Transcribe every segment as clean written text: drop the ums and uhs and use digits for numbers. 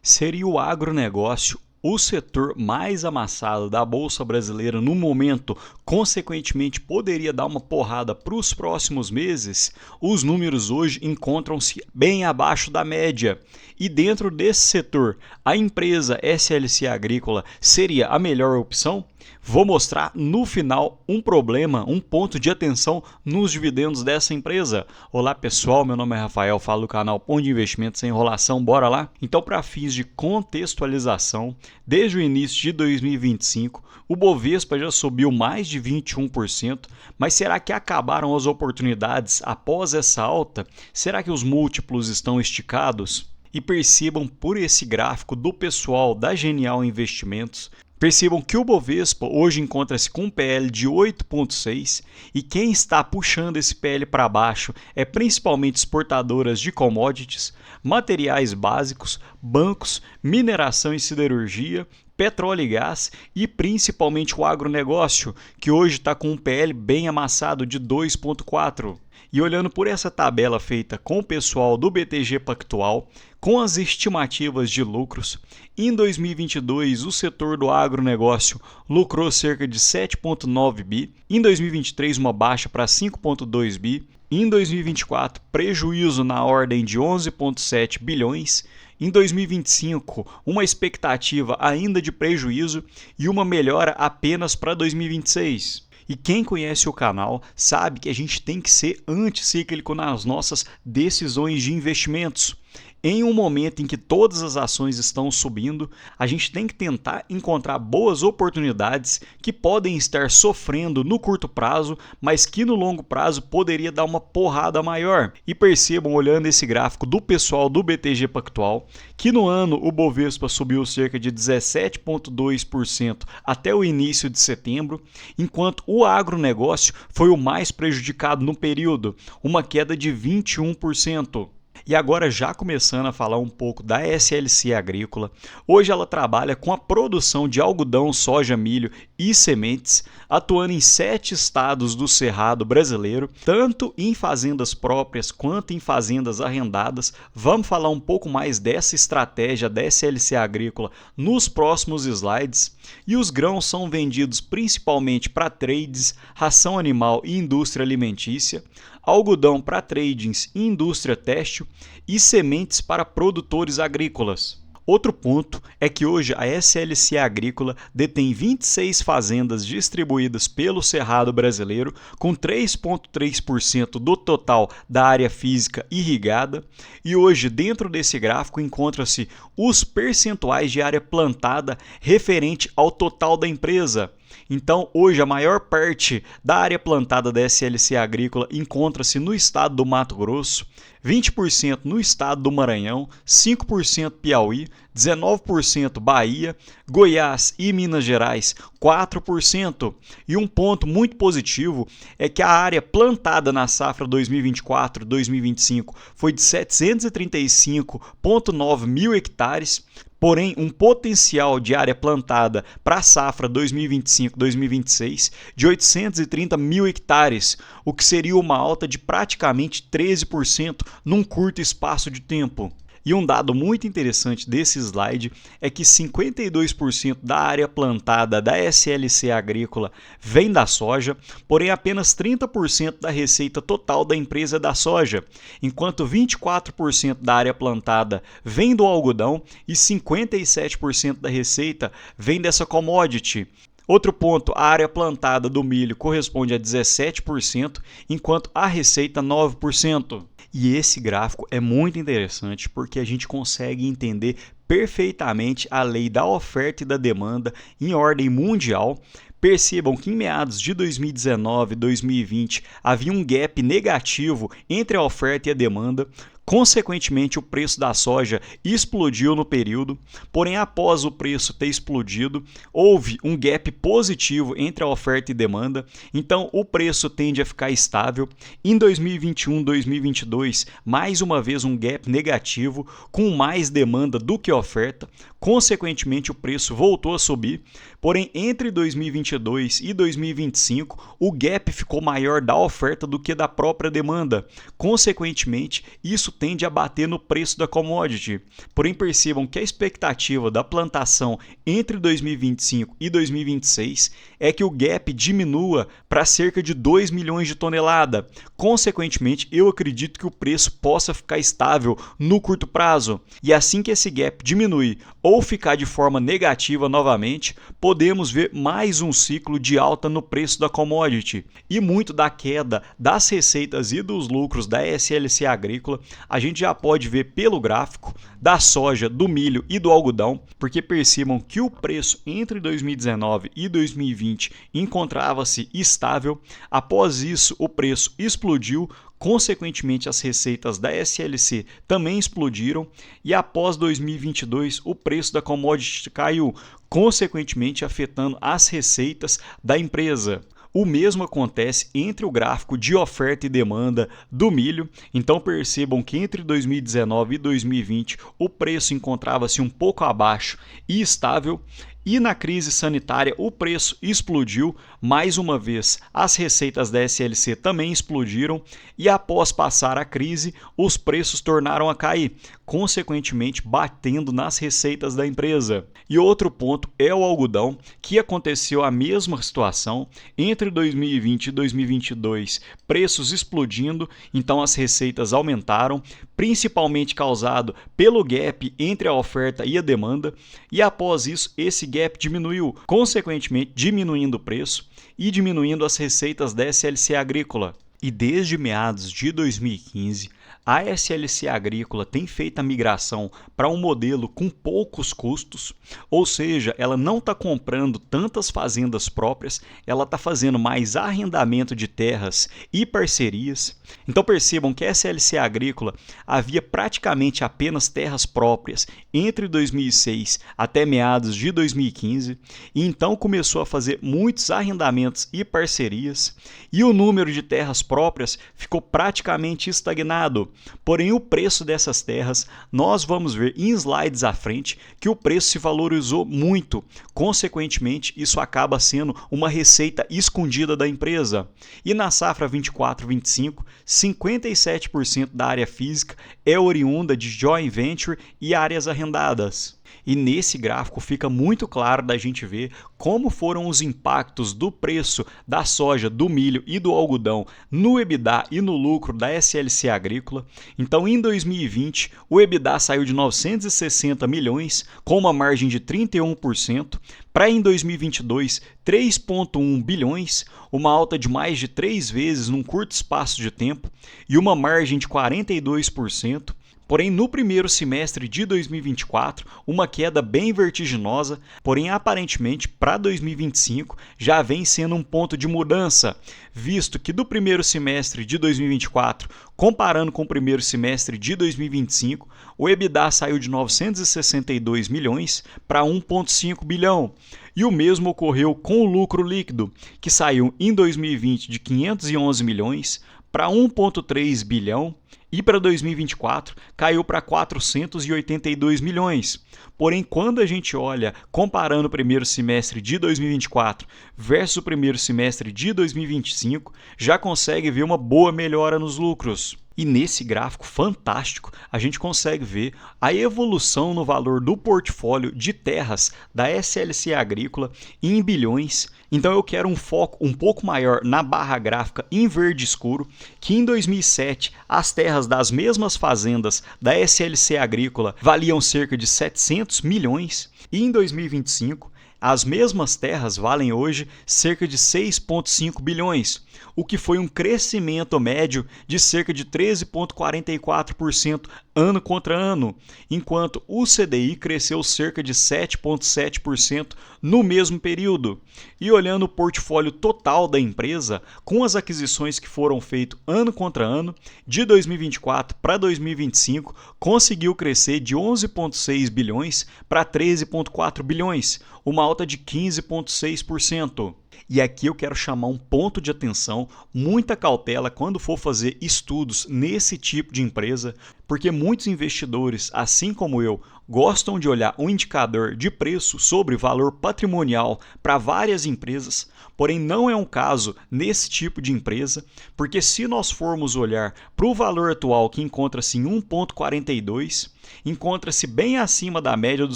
Seria o agronegócio o setor mais amassado da Bolsa Brasileira no momento, consequentemente poderia dar uma porrada para os próximos meses? Os números hoje encontram-se bem abaixo da média. E dentro desse setor, a empresa SLC Agrícola seria a melhor opção? Vou mostrar no final um problema, um ponto de atenção nos dividendos dessa empresa. Olá pessoal, meu nome é Rafael, falo do canal Ponto de Investimentos Sem Enrolação, bora lá? Então, para fins de contextualização, desde o início de 2025, o Bovespa já subiu mais de 21%, mas será que acabaram as oportunidades após essa alta? Será que os múltiplos estão esticados? E percebam por esse gráfico do pessoal da Genial Investimentos, percebam que o Bovespa hoje encontra-se com um PL de 8,6 e quem está puxando esse PL para baixo é principalmente exportadoras de commodities, materiais básicos, bancos, mineração e siderurgia, petróleo e gás e principalmente o agronegócio, que hoje está com um PL bem amassado de 2,4. E olhando por essa tabela feita com o pessoal do BTG Pactual, com as estimativas de lucros, em 2022 o setor do agronegócio lucrou cerca de 7,9 bi, em 2023 uma baixa para 5,2 bi, em 2024 prejuízo na ordem de 11,7 bilhões, em 2025 uma expectativa ainda de prejuízo e uma melhora apenas para 2026. E quem conhece o canal sabe que a gente tem que ser anticíclico nas nossas decisões de investimentos. Em um momento em que todas as ações estão subindo, a gente tem que tentar encontrar boas oportunidades que podem estar sofrendo no curto prazo, mas que no longo prazo poderia dar uma porrada maior. E percebam, olhando esse gráfico do pessoal do BTG Pactual, que no ano o Bovespa subiu cerca de 17,2% até o início de setembro, enquanto o agronegócio foi o mais prejudicado no período, uma queda de 21%. E agora já começando a falar um pouco da SLC Agrícola, hoje ela trabalha com a produção de algodão, soja, milho e sementes, atuando em 7 estados do Cerrado brasileiro, tanto em fazendas próprias quanto em fazendas arrendadas. Vamos falar um pouco mais dessa estratégia da SLC Agrícola nos próximos slides. E os grãos são vendidos principalmente para trades, ração animal e indústria alimentícia, algodão para tradings e indústria têxtil e sementes para produtores agrícolas. Outro ponto é que hoje a SLC Agrícola detém 26 fazendas distribuídas pelo Cerrado brasileiro, com 3,3% do total da área física irrigada, e hoje dentro desse gráfico encontra-se os percentuais de área plantada referente ao total da empresa. Então, hoje, a maior parte da área plantada da SLC Agrícola encontra-se no estado do Mato Grosso, 20% no estado do Maranhão, 5% Piauí, 19% Bahia, Goiás e Minas Gerais, 4%. E um ponto muito positivo é que a área plantada na safra 2024-2025 foi de 735,9 mil hectares, porém um potencial de área plantada para a safra 2025-2026 de 830 mil hectares, o que seria uma alta de praticamente 13% num curto espaço de tempo. E um dado muito interessante desse slide é que 52% da área plantada da SLC Agrícola vem da soja, porém apenas 30% da receita total da empresa é da soja, enquanto 24% da área plantada vem do algodão e 57% da receita vem dessa commodity. Outro ponto, a área plantada do milho corresponde a 17%, enquanto a receita 9%. E esse gráfico é muito interessante porque a gente consegue entender perfeitamente a lei da oferta e da demanda em ordem mundial. Percebam que em meados de 2019 e 2020 havia um gap negativo entre a oferta e a demanda. Consequentemente, o preço da soja explodiu no período, porém, após o preço ter explodido, houve um gap positivo entre a oferta e demanda, então o preço tende a ficar estável. Em 2021 e 2022, mais uma vez um gap negativo, com mais demanda do que oferta, consequentemente, o preço voltou a subir, porém, entre 2022 e 2025, o gap ficou maior da oferta do que da própria demanda. Consequentemente, isso tende a bater no preço da commodity. Porém, percebam que a expectativa da plantação entre 2025 e 2026 é que o gap diminua para cerca de 2 milhões de toneladas. Consequentemente, eu acredito que o preço possa ficar estável no curto prazo. E assim que esse gap diminuir ou ficar de forma negativa novamente, podemos ver mais um ciclo de alta no preço da commodity. E muito da queda das receitas e dos lucros da SLC Agrícola, a gente já pode ver pelo gráfico da soja, do milho e do algodão, porque percebam que o preço entre 2019 e 2020 encontrava-se estável. Após isso, o preço explodiu. Consequentemente, as receitas da SLC também explodiram e após 2022 o preço da commodity caiu, consequentemente afetando as receitas da empresa. O mesmo acontece entre o gráfico de oferta e demanda do milho. Então percebam que entre 2019 e 2020 o preço encontrava-se um pouco abaixo e estável. E na crise sanitária o preço explodiu, mais uma vez as receitas da SLC também explodiram e após passar a crise os preços tornaram a cair, consequentemente batendo nas receitas da empresa. E outro ponto é o algodão, que aconteceu a mesma situação entre 2020 e 2022, preços explodindo, então as receitas aumentaram, principalmente causado pelo gap entre a oferta e a demanda, e após isso esse gap diminuiu, consequentemente diminuindo o preço e diminuindo as receitas da SLC Agrícola. E desde meados de 2015, a SLC Agrícola tem feito a migração para um modelo com poucos custos, ou seja, ela não está comprando tantas fazendas próprias, ela está fazendo mais arrendamento de terras e parcerias. Então percebam que a SLC Agrícola havia praticamente apenas terras próprias entre 2006 até meados de 2015, e então começou a fazer muitos arrendamentos e parcerias, e o número de terras próprias ficou praticamente estagnado. Porém, o preço dessas terras, nós vamos ver em slides à frente que o preço se valorizou muito. Consequentemente, isso acaba sendo uma receita escondida da empresa. E na safra 24-25, 57% da área física é oriunda de joint venture e áreas arrendadas. E nesse gráfico fica muito claro da gente ver como foram os impactos do preço da soja, do milho e do algodão no EBITDA e no lucro da SLC Agrícola. Então, em 2020, o EBITDA saiu de 960 milhões, com uma margem de 31%, para em 2022, 3,1 bilhões, uma alta de mais de 3 vezes num curto espaço de tempo e uma margem de 42%. Porém, no primeiro semestre de 2024, uma queda bem vertiginosa, porém aparentemente para 2025 já vem sendo um ponto de mudança, visto que do primeiro semestre de 2024, comparando com o primeiro semestre de 2025, o EBITDA saiu de 962 milhões para 1,5 bilhão. E o mesmo ocorreu com o lucro líquido, que saiu em 2020 de 511 milhões para 1,3 bilhão. E para 2024 caiu para 482 milhões. Porém, quando a gente olha comparando o primeiro semestre de 2024 versus o primeiro semestre de 2025, já consegue ver uma boa melhora nos lucros. E nesse gráfico fantástico, a gente consegue ver a evolução no valor do portfólio de terras da SLC Agrícola em bilhões. Então eu quero um foco um pouco maior na barra gráfica em verde escuro, que em 2007 as terras das mesmas fazendas da SLC Agrícola valiam cerca de 700 milhões e em 2025 as mesmas terras valem hoje cerca de 6,5 bilhões, o que foi um crescimento médio de cerca de 13,44% ano contra ano, enquanto o CDI cresceu cerca de 7,7% no mesmo período. E olhando o portfólio total da empresa, com as aquisições que foram feitas ano contra ano, de 2024 para 2025, conseguiu crescer de 11,6 bilhões para 13,4 bilhões, uma alta de 15,6%. E aqui eu quero chamar um ponto de atenção, muita cautela quando for fazer estudos nesse tipo de empresa, porque muitos investidores, assim como eu, gostam de olhar um indicador de preço sobre valor patrimonial para várias empresas, porém não é um caso nesse tipo de empresa, porque se nós formos olhar para o valor atual que encontra-se em 1,42, encontra-se bem acima da média do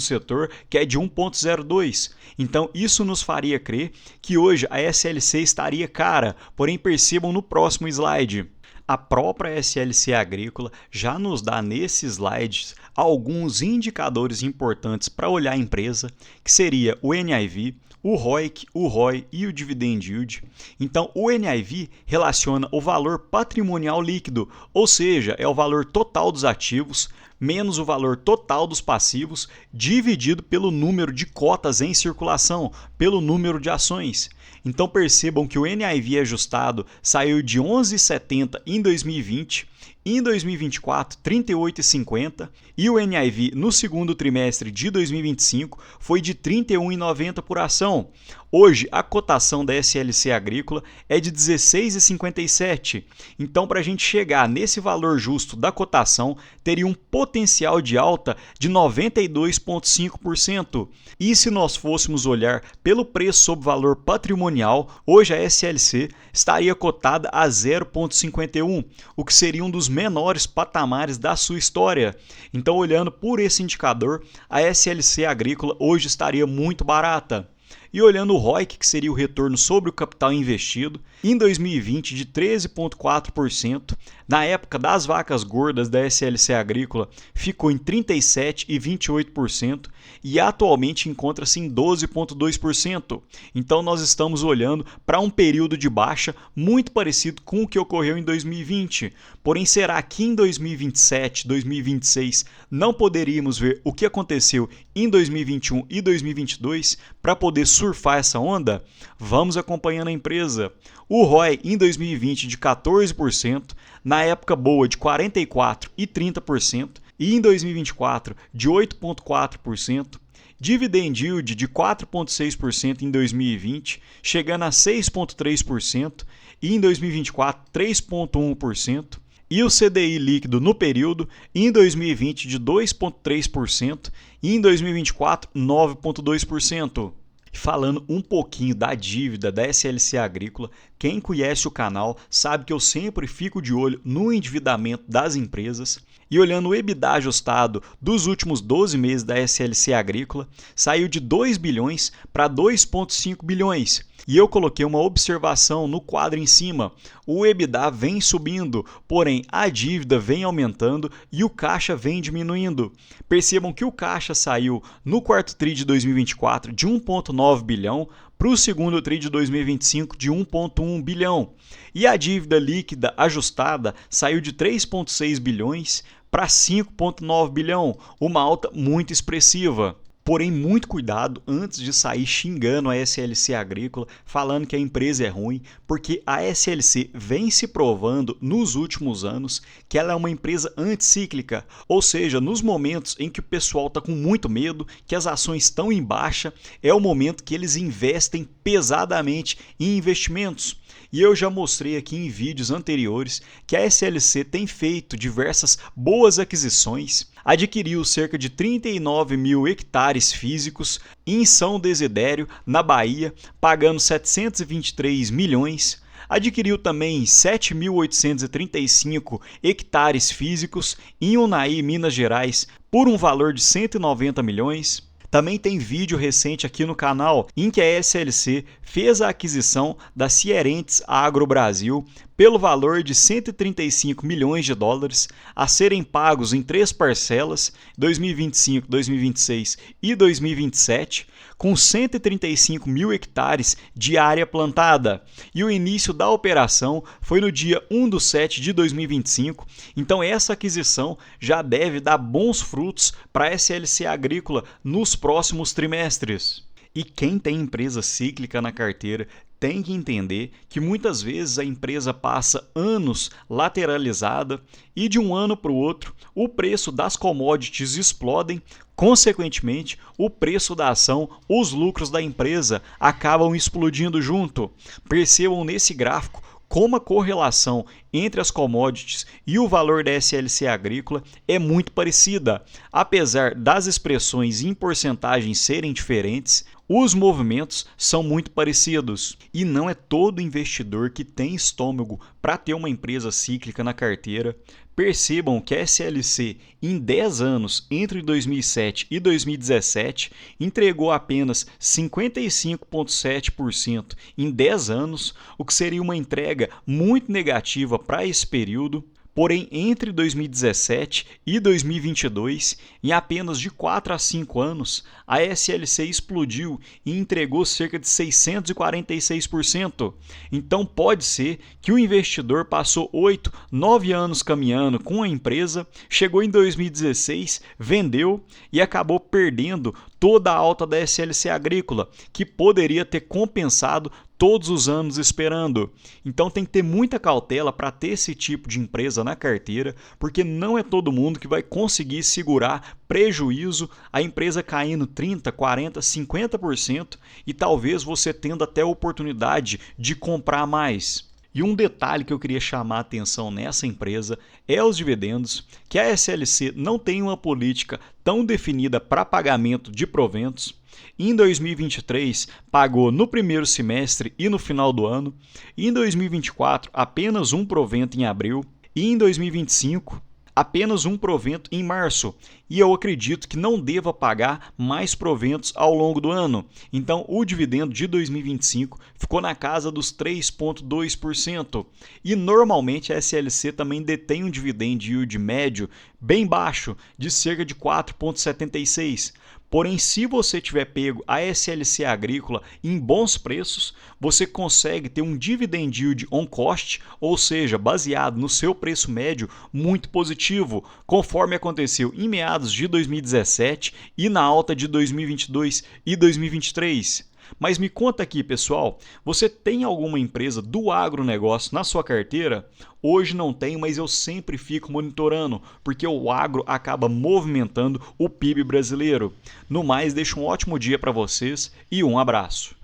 setor, que é de 1,02. Então isso nos faria crer que hoje a SLC estaria cara, porém percebam no próximo slide. A própria SLC Agrícola já nos dá nesses slides alguns indicadores importantes para olhar a empresa, que seria o NIV, o ROIC, o ROI e o Dividend Yield. Então, o NIV relaciona o valor patrimonial líquido, ou seja, é o valor total dos ativos, menos o valor total dos passivos, dividido pelo número de cotas em circulação, pelo número de ações. Então percebam que o NIV ajustado saiu de 11,70 em 2020, em 2024 38,50 e o NIV no segundo trimestre de 2025 foi de 31,90 por ação. Hoje a cotação da SLC Agrícola é de 16,57. Então, para a gente chegar nesse valor justo da cotação, teria um potencial de alta de 92,5%. E se nós fôssemos olhar pelo preço sobre valor patrimonial, hoje a SLC estaria cotada a 0,51, o que seria um dos menores patamares da sua história. Então, olhando por esse indicador, a SLC Agrícola hoje estaria muito barata. E olhando o ROIC, que seria o retorno sobre o capital investido, em 2020 de 13,4%, na época das vacas gordas da SLC Agrícola ficou em 37,28% e atualmente encontra-se em 12,2%. Então nós estamos olhando para um período de baixa muito parecido com o que ocorreu em 2020. Porém, será que em 2027, 2026 não poderíamos ver o que aconteceu em 2021 e 2022 para poder surfar essa onda? Vamos acompanhando a empresa. O ROI em 2020 de 14%, na época boa de 44% e 30%, e em 2024 de 8,4%, Dividend Yield de 4,6% em 2020, chegando a 6,3%, e em 2024 3,1%, e o CDI líquido no período em 2020 de 2,3% e em 2024 9,2%. Falando um pouquinho da dívida da SLC Agrícola, quem conhece o canal sabe que eu sempre fico de olho no endividamento das empresas. E olhando o EBITDA ajustado dos últimos 12 meses da SLC Agrícola, saiu de 2 bilhões para 2,5 bilhões. E eu coloquei uma observação no quadro em cima. O EBITDA vem subindo, porém a dívida vem aumentando e o caixa vem diminuindo. Percebam que o caixa saiu no quarto TRI de 2024 de 1,9 bilhão para o segundo TRI de 2025 de 1,1 bilhão. E a dívida líquida ajustada saiu de 3,6 bilhões para 5,9 bilhão, uma alta muito expressiva. Porém, muito cuidado antes de sair xingando a SLC Agrícola, falando que a empresa é ruim, porque a SLC vem se provando nos últimos anos que ela é uma empresa anticíclica, ou seja, nos momentos em que o pessoal está com muito medo, que as ações estão em baixa, é o momento que eles investem pesadamente em investimentos. E eu já mostrei aqui em vídeos anteriores que a SLC tem feito diversas boas aquisições, adquiriu cerca de 39 mil hectares físicos em São Desidério, na Bahia, pagando 723 milhões. Adquiriu também 7.835 hectares físicos em Unai, Minas Gerais, por um valor de 190 milhões. Também tem vídeo recente aqui no canal em que a SLC fez a aquisição da Sierentes Agro Brasil pelo valor de 135 milhões de dólares a serem pagos em 3 parcelas, 2025, 2026 e 2027, com 135 mil hectares de área plantada. E o início da operação foi no dia 1/7 de 2025, então essa aquisição já deve dar bons frutos para a SLC Agrícola nos próximos trimestres. E quem tem empresa cíclica na carteira tem que entender que muitas vezes a empresa passa anos lateralizada e de um ano para o outro o preço das commodities explodem, Consequentemente, o preço da ação, os lucros da empresa acabam explodindo junto. Percebam nesse gráfico como a correlação entre as commodities e o valor da SLC agrícola é muito parecida. Apesar das expressões em porcentagens serem diferentes, os movimentos são muito parecidos. E não é todo investidor que tem estômago para ter uma empresa cíclica na carteira. Percebam que a SLC, em 10 anos, entre 2007 e 2017, entregou apenas 55,7% em 10 anos, o que seria uma entrega muito negativa para esse período. Porém, entre 2017 e 2022, em apenas de 4 a 5 anos, a SLC explodiu e entregou cerca de 646%. Então pode ser que o investidor passou 8, 9 anos caminhando com a empresa, chegou em 2016, vendeu e acabou perdendo toda a alta da SLC agrícola, que poderia ter compensado todos os anos esperando. Então tem que ter muita cautela para ter esse tipo de empresa na carteira, porque não é todo mundo que vai conseguir segurar prejuízo, a empresa caindo 30, 40, 50% e talvez você tendo até a oportunidade de comprar mais. E um detalhe que eu queria chamar a atenção nessa empresa é os dividendos, que a SLC não tem uma política tão definida para pagamento de proventos. Em 2023, pagou no primeiro semestre e no final do ano. Em 2024, apenas um provento em abril. E em 2025, apenas um provento em março. E eu acredito que não deva pagar mais proventos ao longo do ano. Então, o dividendo de 2025 ficou na casa dos 3,2%. E normalmente a SLC também detém um dividend yield médio bem baixo, de cerca de 4,76%. Porém, se você tiver pego a SLC agrícola em bons preços, você consegue ter um dividend yield on cost, ou seja, baseado no seu preço médio, muito positivo, conforme aconteceu em meados de 2017 e na alta de 2022 e 2023. Mas me conta aqui, pessoal, você tem alguma empresa do agronegócio na sua carteira? Hoje não tenho, mas eu sempre fico monitorando, porque o agro acaba movimentando o PIB brasileiro. No mais, deixo um ótimo dia para vocês e um abraço.